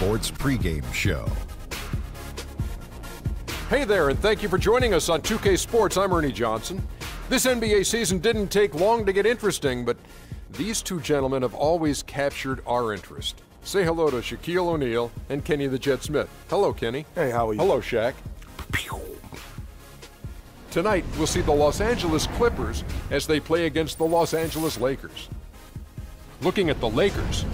Sports pregame show. Hey there, and thank you for joining us on 2K Sports. I'm Ernie Johnson. This NBA season didn't take long to get interesting, but these two gentlemen have always captured our interest. Say hello to Shaquille O'Neal and Kenny the Jet Smith. Hello, Kenny. Hey, how are you? Hello, Shaq. Tonight, we'll see the Los Angeles Clippers as they play against the Los Angeles Lakers. Looking at the Lakers,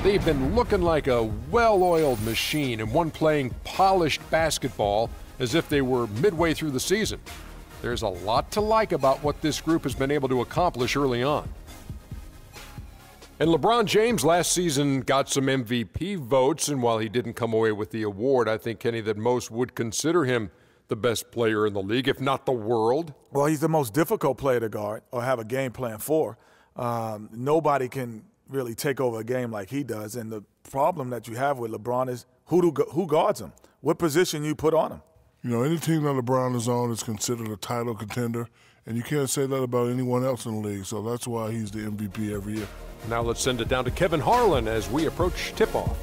they've been looking like a well-oiled machine and one playing polished basketball as if they were midway through the season. There's a lot to like about what this group has been able to accomplish early on. And LeBron James last season got some MVP votes, and while he didn't come away with the award, I think, Kenny, that most would consider him the best player in the league, if not the world. Well, he's the most difficult player to guard or have a game plan for. Nobody can really take over a game like he does, and the problem that you have with LeBron is who guards him, what position you put on him. You know, any team that LeBron is on is considered a title contender, and you can't say that about anyone else in the league, so that's why he's the MVP every year. Now let's send it down to Kevin Harlan as we approach tip-off.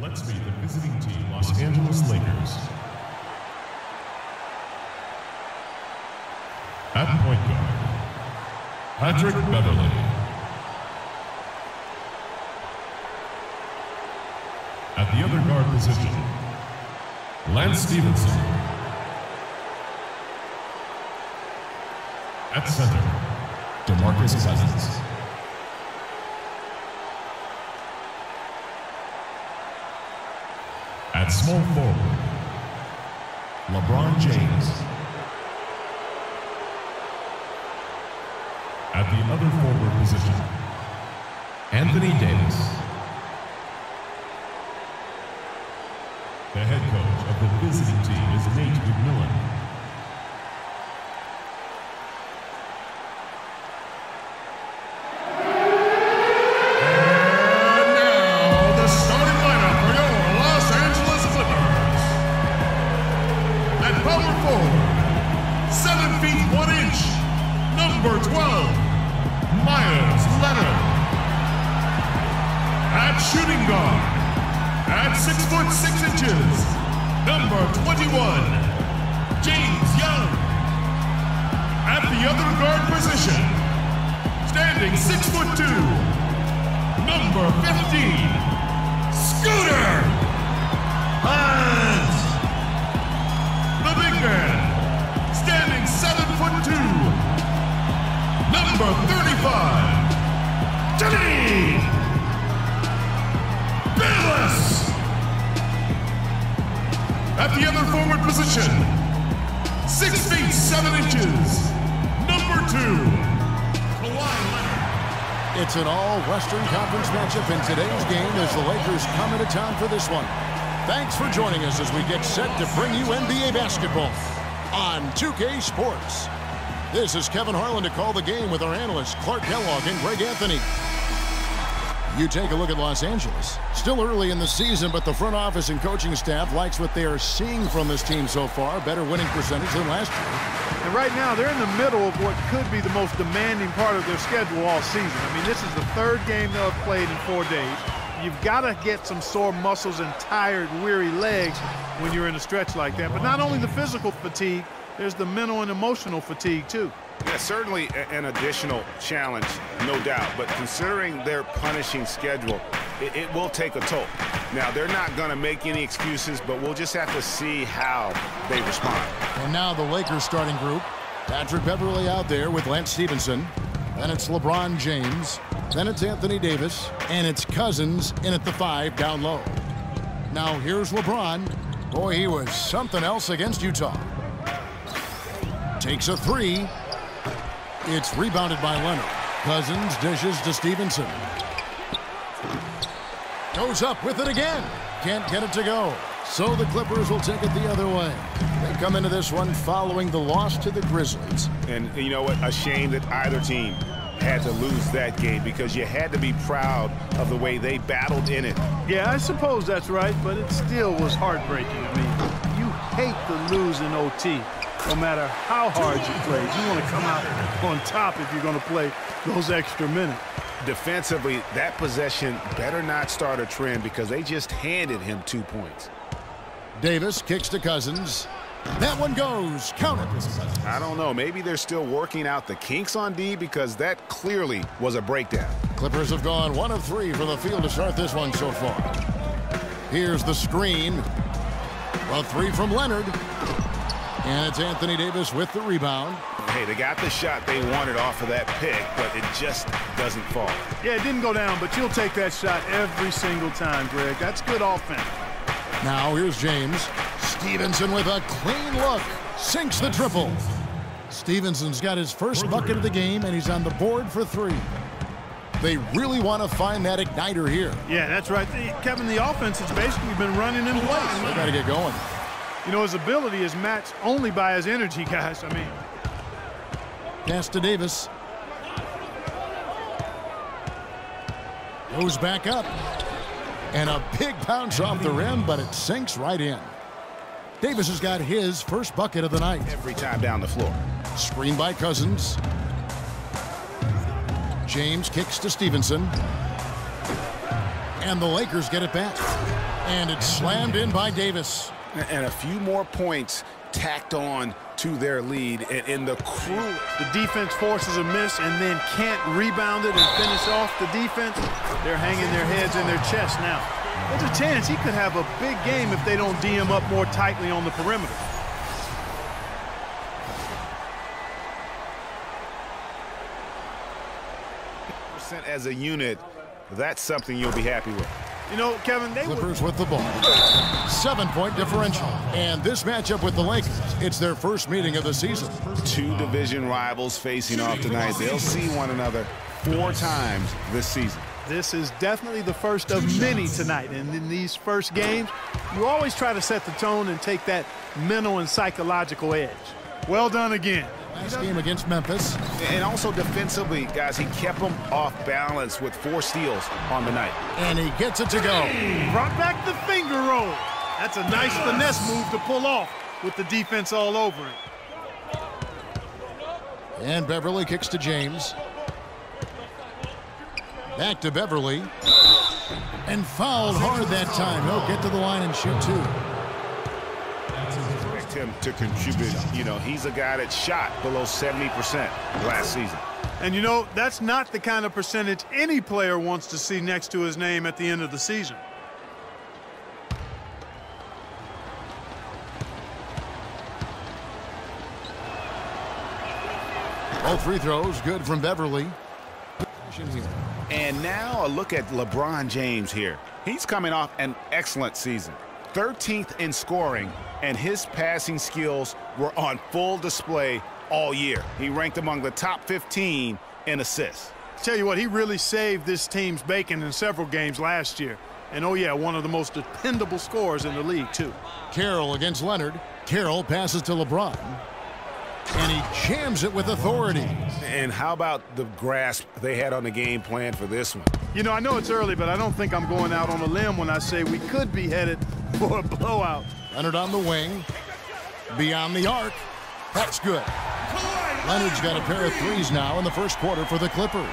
Let's meet the visiting team, Los Angeles Lakers. At point guard, Patrick Beverley. At the other guard position, Lance Stevenson. At center, DeMarcus Cousins. At small forward, LeBron James. At the other forward position, Anthony Davis. The head coach of the visiting team is Nate McMillan. And now, the starting lineup for your Los Angeles Clippers. At power forward, 7 feet 1 inch, number 12, Myers Leonard. At shooting guard, at 6 foot 6 inches, number 21, James Young. At the other guard position, standing 6 foot 2, number 15, Scooter Hans. The big man, standing 7 foot 2, number 35, Johnny Bayless. At the other forward position, 6 feet 7 inches, number 2, Kawhi Leonard. It's an all-Western Conference matchup in today's game as the Lakers come into town for this one. Thanks for joining us as we get set to bring you NBA basketball on 2K Sports. This is Kevin Harlan to call the game with our analysts Clark Kellogg and Greg Anthony. You take a look at Los Angeles. Still early in the season, but the front office and coaching staff likes what they are seeing from this team so far. Better winning percentage than last year. And right now, they're in the middle of what could be the most demanding part of their schedule all season. I mean, this is the third game they'll have played in 4 days. You've got to get some sore muscles and tired, weary legs when you're in a stretch like that. But not only the physical fatigue, there's the mental and emotional fatigue, too. Yeah, certainly an additional challenge, no doubt. But considering their punishing schedule, it will take a toll. Now, they're not going to make any excuses, but we'll just have to see how they respond. And now the Lakers starting group. Patrick Beverley out there with Lance Stevenson. Then it's LeBron James. Then it's Anthony Davis. And it's Cousins in at the 5 down low. Now here's LeBron. Boy, he was something else against Utah. Takes a 3. It's rebounded by Leonard. Cousins dishes to Stevenson. Goes up with it again. Can't get it to go. So the Clippers will take it the other way. They come into this one following the loss to the Grizzlies. And you know what? A shame that either team had to lose that game because you had to be proud of the way they battled in it. Yeah, I suppose that's right, but it still was heartbreaking to me. You hate to lose in OT. no matter how hard you play. You want to come out on top if you're going to play those extra minutes. Defensively, that possession better not start a trend because they just handed him 2 points. Davis kicks to Cousins. That one goes. Count it. I don't know. Maybe they're still working out the kinks on D because that clearly was a breakdown. Clippers have gone 1 of 3 from the field to start this one so far. Here's the screen. A 3 from Leonard. And it's Anthony Davis with the rebound. Hey, they got the shot they wanted off of that pick, but it just doesn't fall. Yeah, it didn't go down, but you'll take that shot every single time, Greg. That's good offense. Now here's James. Stevenson with a clean look. Sinks the triple. Stevenson's got his first bucket of the game, and he's on the board for 3. They really want to find that igniter here. Yeah, that's right. Kevin, the offense has basically been running in place. They got to get going. You know, his ability is matched only by his energy, guys. I mean. Pass to Davis. Goes back up. And a big bounce off the rim, but it sinks right in. Davis has got his first bucket of the night. Every time down the floor. Screen by Cousins. James kicks to Stevenson. And the Lakers get it back. And it's slammed in by Davis. And a few more points tacked on to their lead. And in the cruel... The defense forces a miss and then can't rebound it and finish off the defense. They're hanging their heads in their chest now. There's a chance he could have a big game if they don't D him up more tightly on the perimeter. As a unit, that's something you'll be happy with. You know, Kevin, Clippers with the ball. 7-point differential. And this matchup with the Lakers, it's their first meeting of the season. 2 division rivals facing off tonight. They'll see one another 4 times this season. This is definitely the first of many tonight. And in these first games, you always try to set the tone and take that mental and psychological edge. Well done again. Last game against Memphis. And also defensively, guys, he kept them off balance with 4 steals on the night. And he gets it to go. Brought back the finger roll. That's a nice finesse move to pull off with the defense all over it. And Beverley kicks to James. Back to Beverley. And fouled hard that time. He'll get to the line and shoot 2. Him to contribute. You know, he's a guy that shot below 70% last season. And you know, that's not the kind of percentage any player wants to see next to his name at the end of the season. All free throws good from Beverley. And now a look at LeBron James here. He's coming off an excellent season. 13th in scoring, and his passing skills were on full display all year. He ranked among the top 15 in assists. Tell you what, he really saved this team's bacon in several games last year. And oh yeah, one of the most dependable scorers in the league too. Carroll against Leonard. Carroll passes to LeBron. And he jams it with authority. And how about the grasp they had on the game plan for this one? You know, I know it's early, but I don't think I'm going out on a limb when I say we could be headed for a blowout. Leonard on the wing. Beyond the arc. That's good. Leonard's got a pair of threes now in the first quarter for the Clippers.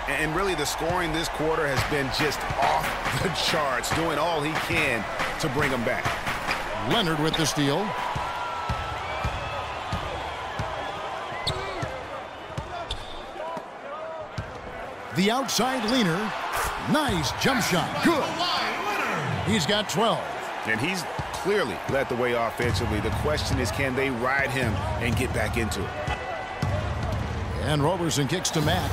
And really the scoring this quarter has been just off the charts, doing all he can to bring them back. Leonard with the steal. The outside leaner. Nice jump shot. Good. He's got 12. And he's clearly led the way offensively. The question is, can they ride him and get back into it? And Roberson kicks to Mack.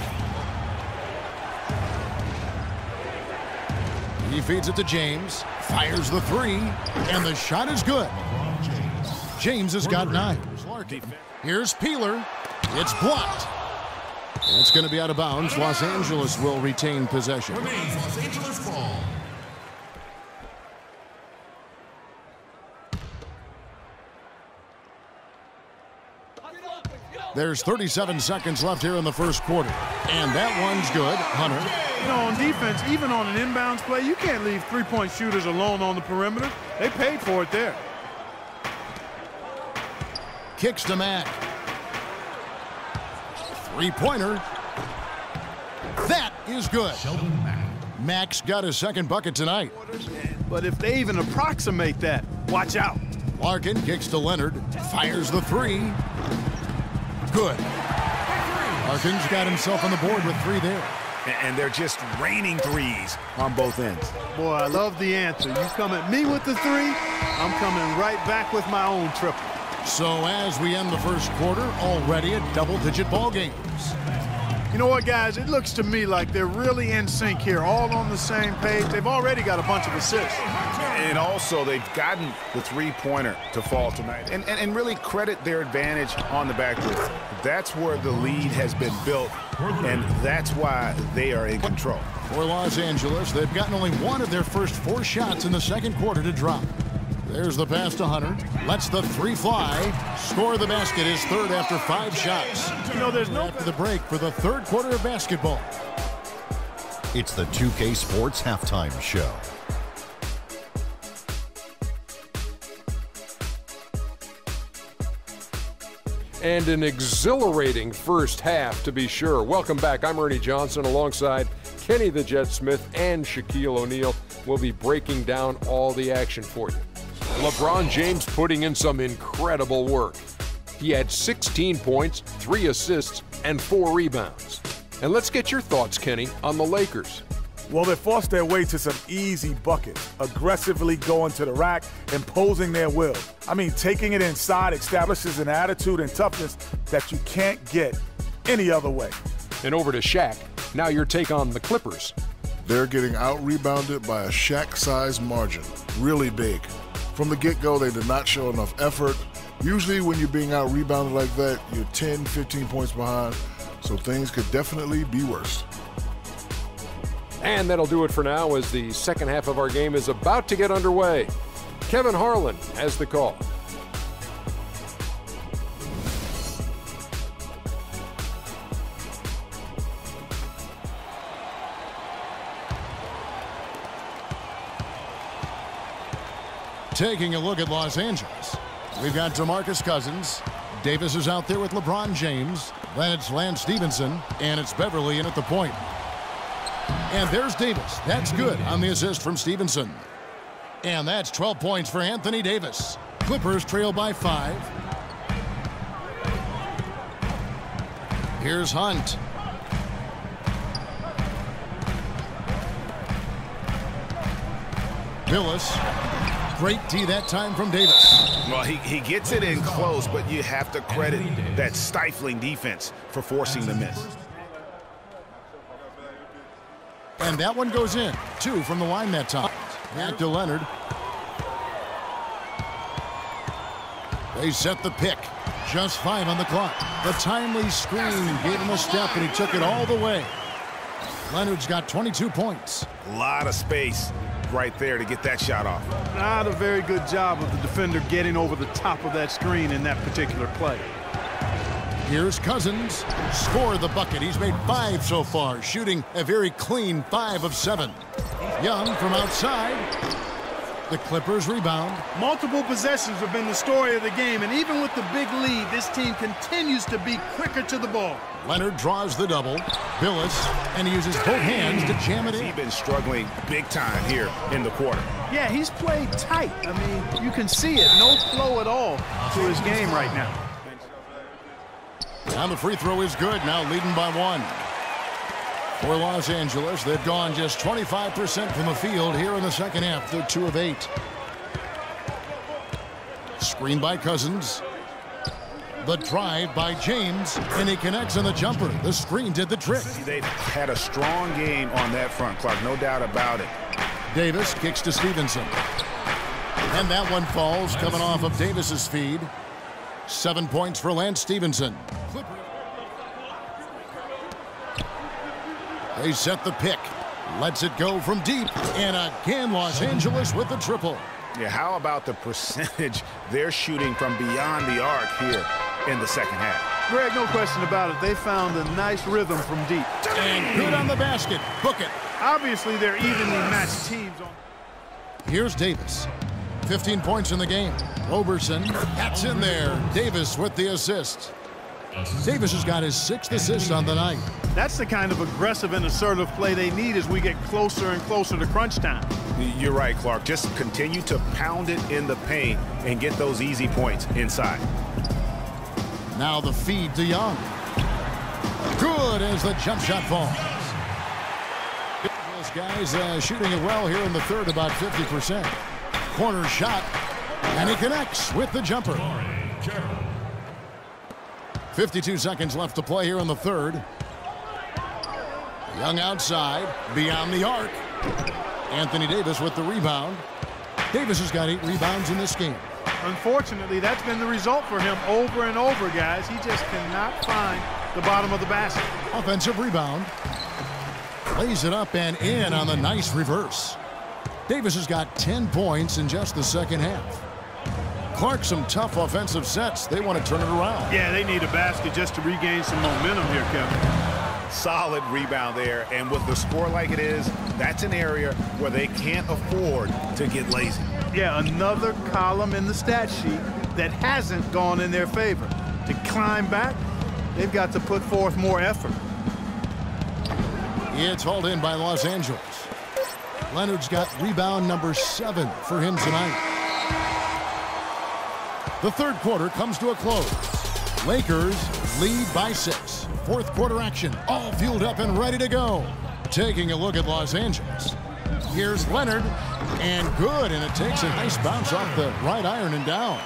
He feeds it to James. Fires the 3. And the shot is good. James has got 9. Here's Peeler. It's blocked. It's going to be out of bounds. Los Angeles will retain possession. Los Angeles ball. There's 37 seconds left here in the first quarter. And that one's good. Hunter. You know, on defense, even on an inbounds play, you can't leave three-point shooters alone on the perimeter. They paid for it there. kicks to Mack. Three-pointer. That is good. Mack's got his second bucket tonight. But if they even approximate that, watch out. Larkin kicks to Leonard, fires the three. Good. Larkin's got himself on the board with three there. And they're just raining threes on both ends. Boy, I love the answer. You come at me with the three, I'm coming right back with my own triple. So as we end the first quarter, already at double-digit ball games. You know what, guys? It looks to me like they're really in sync here, all on the same page. They've already got a bunch of assists. And also, they've gotten the three-pointer to fall tonight. And really credit their advantage on the backboard. That's where the lead has been built, and that's why they are in control. For Los Angeles, they've gotten only one of their first 4 shots in the second quarter to drop. There's the pass to Hunter. Lets the three fly. Score the basket, his third after 5 shots. You know, there's no... After the break for the third quarter of basketball. It's the 2K Sports Halftime Show. And an exhilarating first half, to be sure. Welcome back. I'm Ernie Johnson alongside Kenny the Jet Smith and Shaquille O'Neal. We'll be breaking down all the action for you. LeBron James putting in some incredible work. He had 16 points, 3 assists, and 4 rebounds. And let's get your thoughts, Kenny, on the Lakers. Well, they forced their way to some easy buckets, aggressively going to the rack, imposing their will. I mean, taking it inside establishes an attitude and toughness that you can't get any other way. And over to Shaq. Now your take on the Clippers. They're getting out-rebounded by a Shaq-sized margin, really big. From the get-go, they did not show enough effort. Usually when you're being out-rebounded like that, you're 10, 15 points behind, so things could definitely be worse. And that'll do it for now as the second half of our game is about to get underway. Kevin Harlan has the call. Taking a look at Los Angeles, we've got DeMarcus Cousins. Davis is out there with LeBron James. Then it's Lance Stevenson, and it's Beverley in at the point. And there's Davis. That's good on the assist from Stevenson. And that's 12 points for Anthony Davis. Clippers trail by 5. Here's Hunt. Willis. Great D that time from Davis. Well, he gets it in close, but you have to credit that stifling defense for forcing the miss. And that one goes in. 2 from the line that time. Back to Leonard. They set the pick. Just 5 on the clock. The timely screen gave him a step, and he took it all the way. Leonard's got 22 points. A lot of space right there to get that shot off. Not a very good job of the defender getting over the top of that screen in that particular play. Here's Cousins. Score the bucket. He's made 5 so far, shooting a very clean 5 of 7. Young from outside. The Clippers rebound. Multiple possessions have been the story of the game, and even with the big lead, this team continues to be quicker to the ball. Leonard draws the double. Billis, and he uses both hands to jam it in. He's been struggling big time here in the quarter. Yeah, he's played tight. I mean, you can see it. No flow at all to his game right now. Now the free throw is good, now leading by 1. For Los Angeles, they've gone just 25% from the field here in the second half. They're 2 of 8. Screen by Cousins. The drive by James, and he connects on the jumper. The screen did the trick. They've had a strong game on that front, Clark, no doubt about it. Davis kicks to Stevenson. And that one falls, coming off of Davis's feed. 7 points for Lance Stevenson. They set the pick. Lets it go from deep. And again, Los Angeles with the triple. Yeah, how about the percentage they're shooting from beyond the arc here in the second half? Greg, no question about it. They found a nice rhythm from deep. And good on the basket. Book it. Obviously, they're evenly matched teams. Here's Davis. 15 points in the game. Roberson, that's in there. Davis with the assist. Davis has got his 6th assist on the night. That's the kind of aggressive and assertive play they need as we get closer and closer to crunch time. You're right, Clark. Just continue to pound it in the paint and get those easy points inside. Now the feed to Young. Good as the jump shot falls. This guy's shooting it well here in the third, about 50%. Corner shot, and he connects with the jumper. 52 seconds left to play here in the third. Young outside, beyond the arc. Anthony Davis with the rebound. Davis has got 8 rebounds in this game. Unfortunately, that's been the result for him over and over, guys. He just cannot find the bottom of the basket. Offensive rebound. Lays it up and in on the nice reverse. Davis has got 10 points in just the second half. Clark, some tough offensive sets. They want to turn it around. Yeah, they need a basket just to regain some momentum here, Kevin. Solid rebound there, and with the score like it is, that's an area where they can't afford to get lazy. Yeah, another column in the stat sheet that hasn't gone in their favor. To climb back, they've got to put forth more effort. It's hauled in by Los Angeles. Leonard's got rebound number 7 for him tonight. The third quarter comes to a close. Lakers lead by 6. Fourth quarter action, all fueled up and ready to go. Taking a look at Los Angeles. Here's Leonard, and good, and it takes a nice bounce off the right iron and down.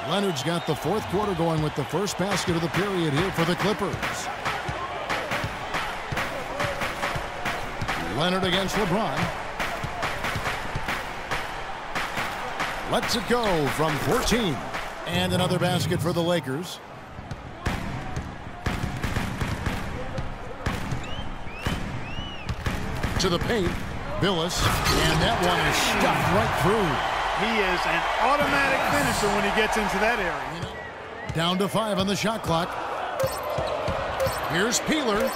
Leonard's got the fourth quarter going with the first basket of the period here for the Clippers. Leonard against LeBron. Lets it go from 14. And another basket for the Lakers. To the paint. Billis. And that one is stuffed right through. He is an automatic finisher when he gets into that area. Down to 5 on the shot clock. Here's Peeler.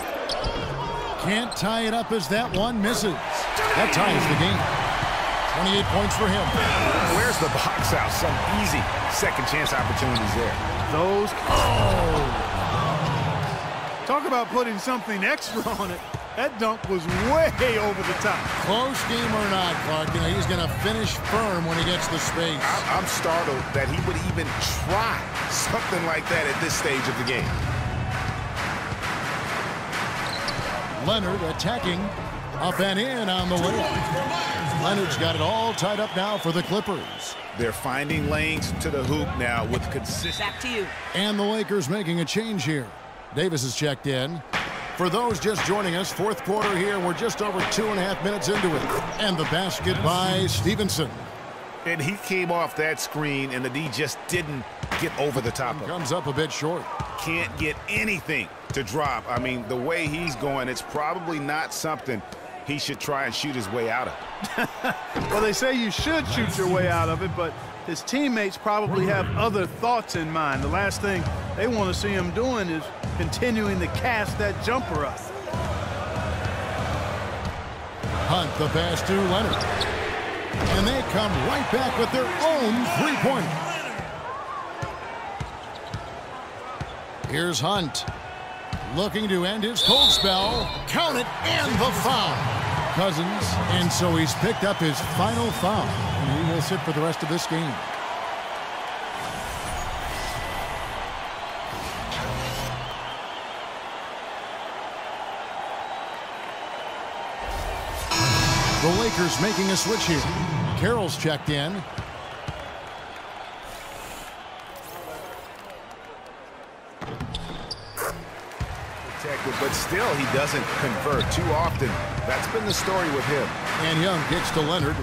Can't tie it up as that one misses. That ties the game. 28 points for him. Where's the box out? Some easy second chance opportunities there. Those. Talk about putting something extra on it. That dunk was way over the top. Close game or not, Clark, you know, he's going to finish firm when he gets the space. I'm startled that he would even try something like that at this stage of the game. Leonard attacking. Up and in on the layup. Leonard's got it all tied up now for the Clippers. They're finding lanes to the hoop now with consistent. Back to you. And the Lakers making a change here. Davis is checked in. For those just joining us, fourth quarter here. We're just over 2.5 minutes into it. And the basket by Stevenson. And he came off that screen, and the D just didn't get over the top of it. Comes up a bit short. Can't get anything to drop. I mean, the way he's going, it's probably not something he should try and shoot his way out of. Well, they say you should shoot your way out of it, but his teammates probably have other thoughts in mind. The last thing they want to see him doing is continuing to cast that jumper up. Hunt the pass to Leonard. And they come right back with their own three-pointer. Here's Hunt. Looking to end his cold spell. Count it, and the foul. Cousins, and so he's picked up his final foul. And he will sit for the rest of this game. The Lakers making a switch here. Carroll's checked in. But still, he doesn't convert too often. That's been the story with him. And Young gets to Leonard.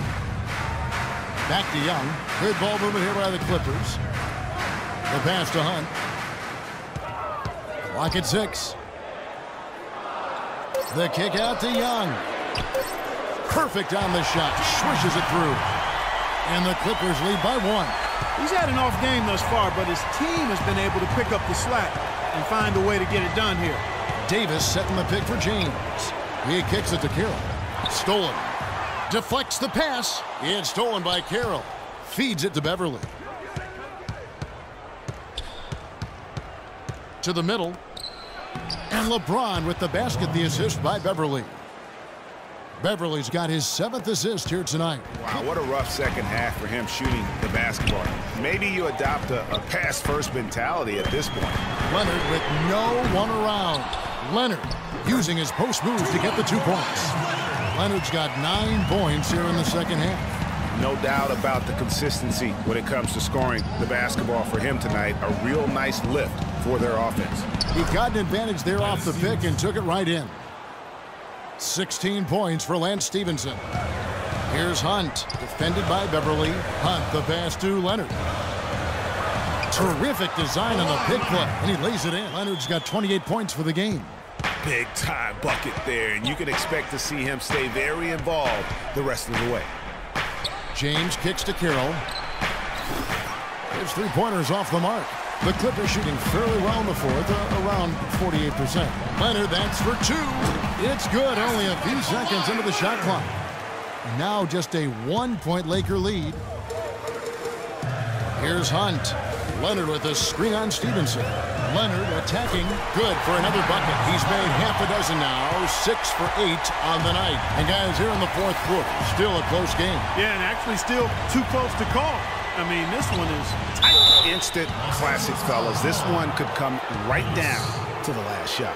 Back to Young. Good ball movement here by the Clippers. The pass to Hunt. Clock at 6. The kick out to Young. Perfect on the shot. Swishes it through. And the Clippers lead by 1. He's had an off game thus far, but his team has been able to pick up the slack and find a way to get it done here. Davis setting the pick for James. He kicks it to Carroll. Stolen. Deflects the pass. It's stolen by Carroll. Feeds it to Beverley. To the middle. And LeBron with the basket, the assist by Beverley. Beverley's got his 7th assist here tonight. Wow, what a rough second half for him shooting the basketball. Maybe you adopt a pass-first mentality at this point. Leonard with no one around. Leonard using his post moves to get the 2 points. Leonard's got 9 points here in the second half. No doubt about the consistency when it comes to scoring the basketball for him tonight. A real nice lift for their offense. He got an advantage there off the pick and took it right in. 16 points for Lance Stevenson. Here's Hunt, defended by Beverley. Hunt, the pass to Leonard. Terrific design on the pick play, and he lays it in. Leonard's got 28 points for the game. Big time bucket there, and you can expect to see him stay very involved the rest of the way. James kicks to Carroll. His 3-pointers off the mark. The Clippers shooting fairly well in the fourth, around 48%. Leonard, that's for 2. It's good, only a few seconds into the shot clock. And now just a 1-point Laker lead. Here's Hunt. Leonard with a screen on Stevenson. Leonard attacking, good for another bucket. He's made half a dozen now, 6 for 8 on the night. And guys, here in the fourth quarter, still a close game. Yeah, and actually still too close to call. I mean, this one is tight. Instant classic, fellas. This one could come right down to the last shot.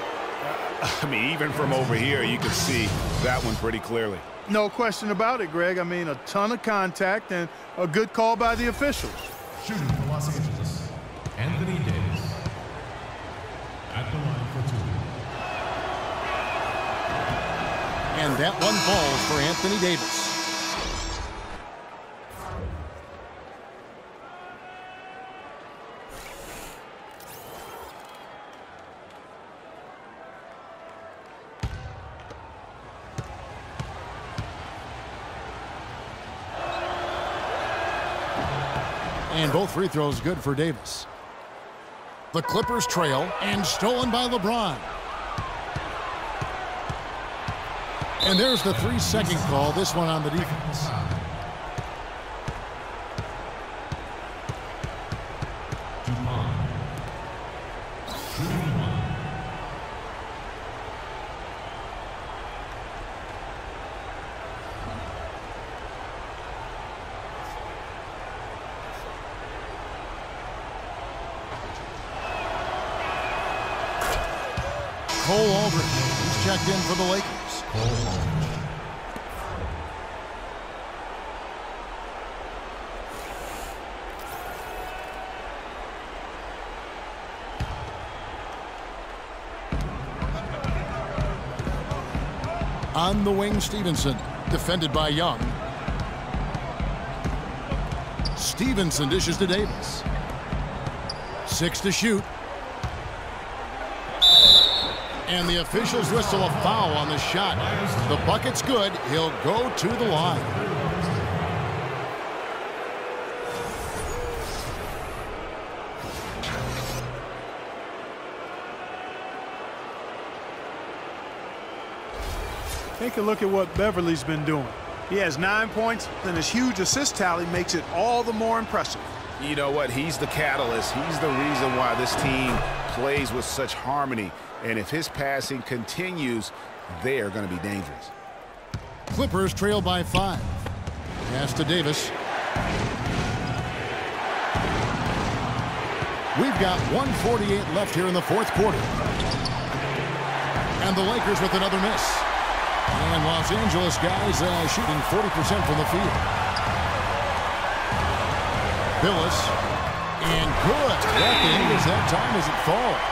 I mean, even from over here, you can see that one pretty clearly. No question about it, Greg. I mean, a ton of contact and a good call by the officials. Shooting for Los Angeles, Anthony Davis. At the line for 2. And that one falls for Anthony Davis. And both free throws good for Davis. The Clippers trail, and stolen by LeBron. And there's the 3-second call, this one on the defense. Cole Aldridge, he's checked in for the Lakers. On the wing, Stevenson, defended by Young. Stevenson dishes to Davis. 6 to shoot. And the officials whistle a foul on the shot. The bucket's good. He'll go to the line. Take a look at what Beverley's been doing. He has 9 points, and his huge assist tally makes it all the more impressive. You know what? He's the catalyst. He's the reason why this team plays with such harmony. And if his passing continues, they are going to be dangerous. Clippers trail by 5. Pass to Davis. We've got 1:48 left here in the fourth quarter. And the Lakers with another miss. And Los Angeles guys shooting 40% from the field. Billis. And good. That is that time as it falls.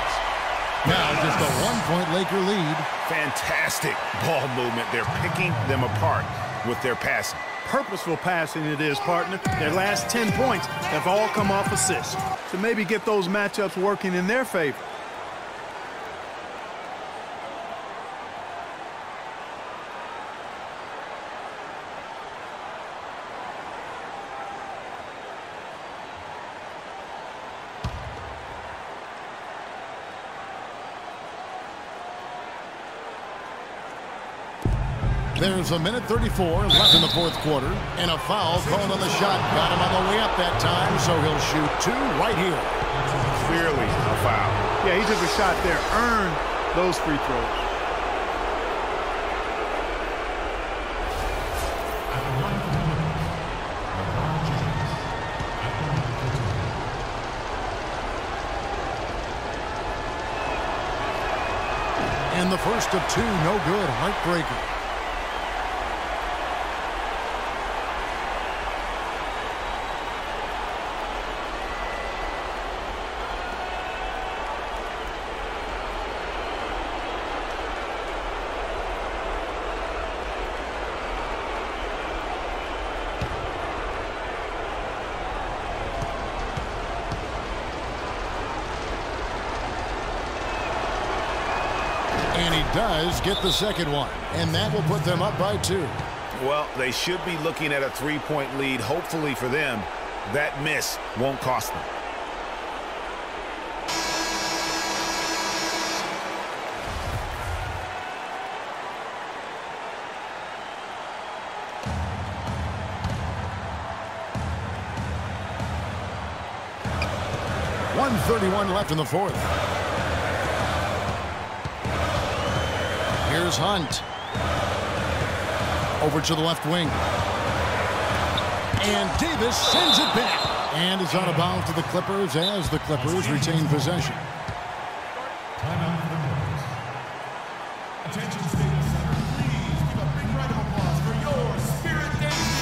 Now just a 1-point Laker lead. Fantastic ball movement. They're picking them apart with their passing. Purposeful passing it is, partner. Their last 10 points have all come off assists. So maybe get those matchups working in their favor. There's a minute 34 left in the fourth quarter, and a foul called on the shot. Got him on the way up that time, so he'll shoot 2 right here. Clearly a foul. Yeah, he took a shot there, earned those free throws. And the first of 2, no good, heartbreaker. And he does get the second one, and that will put them up by 2. Well, they should be looking at a 3-point lead. Hopefully for them, that miss won't cost them. .131 left in the fourth. Here's Hunt. Over to the left wing. And Davis sends it back. And is out of bounds to the Clippers as the Clippers retain possession. Timeout for the Clippers. Attention, Staples Center. Please give a big round of applause for your Spirit Dancing.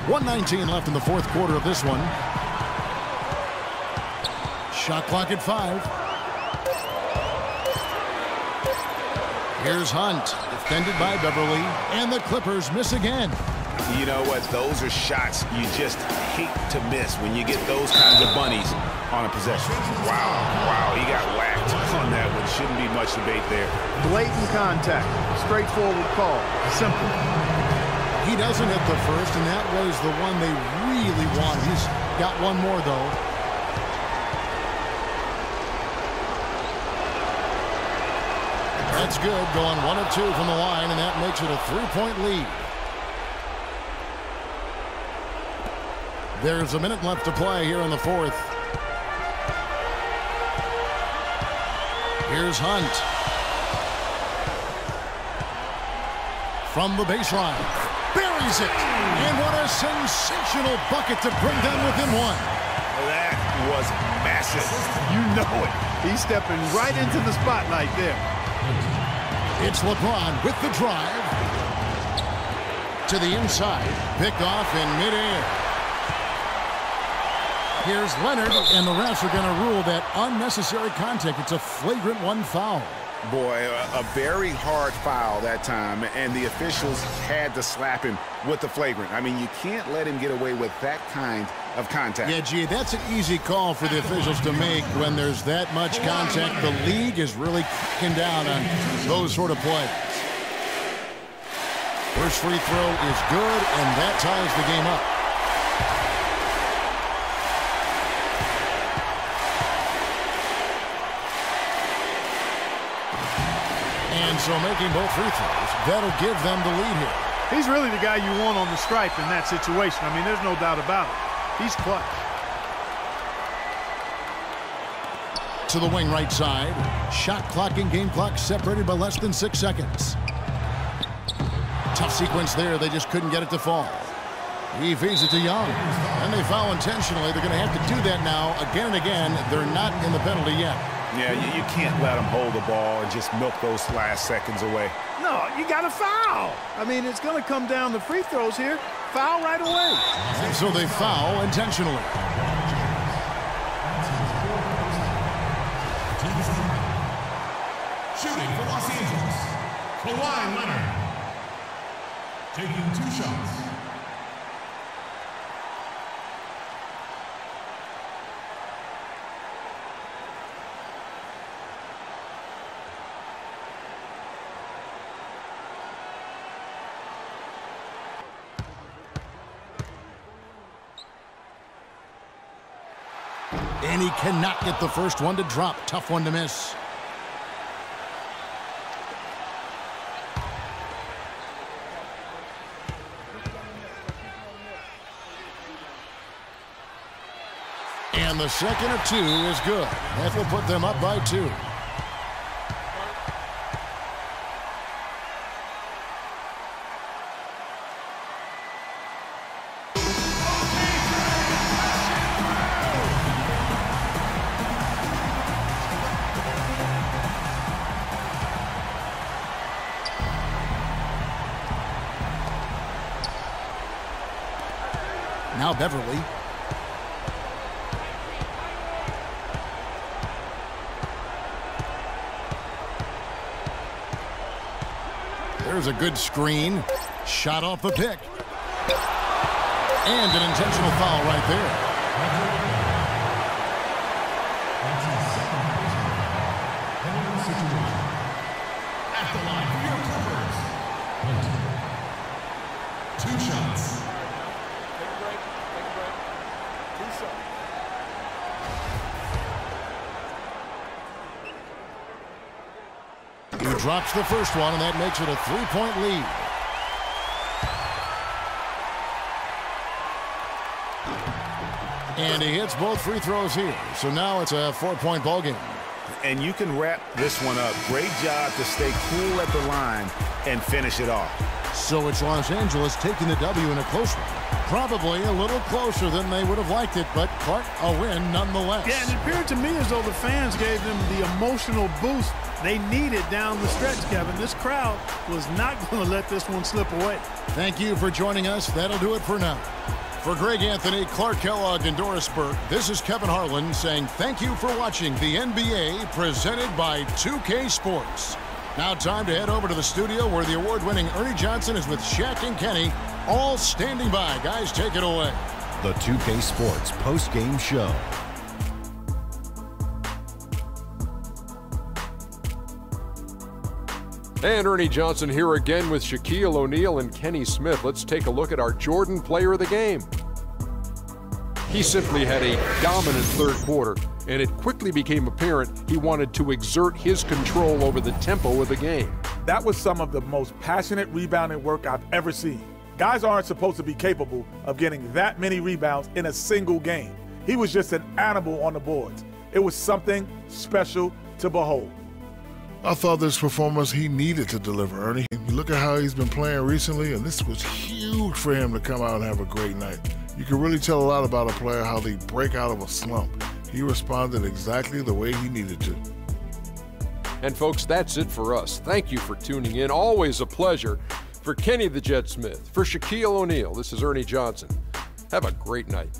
.119 left in the fourth quarter of this one. Shot clock at 5. Here's Hunt, defended by Beverley, and the Clippers miss again. You know what? Those are shots you just hate to miss when you get those kinds of bunnies on a possession. Wow, he got whacked on that one. Shouldn't be much debate there. Blatant contact. Straightforward call. Simple. He doesn't hit the first, and that was the one they really wanted. He's got one more, though. That's good, going 1 of 2 from the line, and that makes it a 3-point lead. There's a minute left to play here in the fourth. Here's Hunt. From the baseline. Buries it. And what a sensational bucket to bring them within 1. That was massive. You know it. He's stepping right into the spotlight there. It's LeBron with the drive. To the inside. Picked off in midair. Here's Leonard, and the refs are going to rule that unnecessary contact. It's a flagrant 1 foul. Boy, a very hard foul that time, and the officials had to slap him with the flagrant. I mean, you can't let him get away with that kind of contact. Yeah, gee, that's an easy call for the officials to make when there's that much contact. The league is really cracking down on those sort of plays. First free throw is good, and that ties the game up. And so making both free throws, that'll give them the lead here. He's really the guy you want on the stripe in that situation. I mean, there's no doubt about it. He's clutch. To the wing right side. Shot clock and game clock separated by less than 6 seconds. Tough sequence there. They just couldn't get it to fall. He feeds it to Young. And they foul intentionally. They're going to have to do that now again and again. They're not in the penalty yet. Yeah, you can't let them hold the ball and just milk those last seconds away. No, you got to foul. I mean, it's going to come down to free throws here. Foul right away. And so they foul intentionally. Shooting for Los Angeles, Kawhi Leonard. Taking 2 shots. And he cannot get the first one to drop. Tough one to miss. And the second of 2 is good. That will put them up by 2. Now Beverley. There's a good screen. Shot off the pick. And an intentional foul right there. At the line for your Clippers. 2 shots. He drops the first one, and that makes it a 3-point lead. And he hits both free throws here. So now it's a 4-point ball game. And you can wrap this one up. Great job to stay cool at the line and finish it off. So it's Los Angeles taking the W in a close one. Probably a little closer than they would have liked it, but Clark, a win nonetheless. Yeah, and it appeared to me as though the fans gave them the emotional boost they needed down the stretch, Kevin. This crowd was not going to let this one slip away. Thank you for joining us. That'll do it for now. For Greg Anthony, Clark Kellogg, and Doris Burke, this is Kevin Harlan saying thank you for watching the NBA presented by 2K Sports. Now time to head over to the studio where the award-winning Ernie Johnson is with Shaq and Kenny, all standing by. Guys, take it away. The 2K Sports post-game show. And Ernie Johnson here again with Shaquille O'Neal and Kenny Smith. Let's take a look at our Jordan player of the game. He simply had a dominant third quarter, and it quickly became apparent he wanted to exert his control over the tempo of the game. That was some of the most passionate rebounding work I've ever seen. Guys aren't supposed to be capable of getting that many rebounds in a single game. He was just an animal on the boards. It was something special to behold. I thought this performance he needed to deliver, Ernie. You look at how he's been playing recently, and this was huge for him to come out and have a great night. You can really tell a lot about a player how they break out of a slump. He responded exactly the way he needed to. And folks, that's it for us. Thank you for tuning in. Always a pleasure. For Kenny the Jet Smith, for Shaquille O'Neal, this is Ernie Johnson. Have a great night.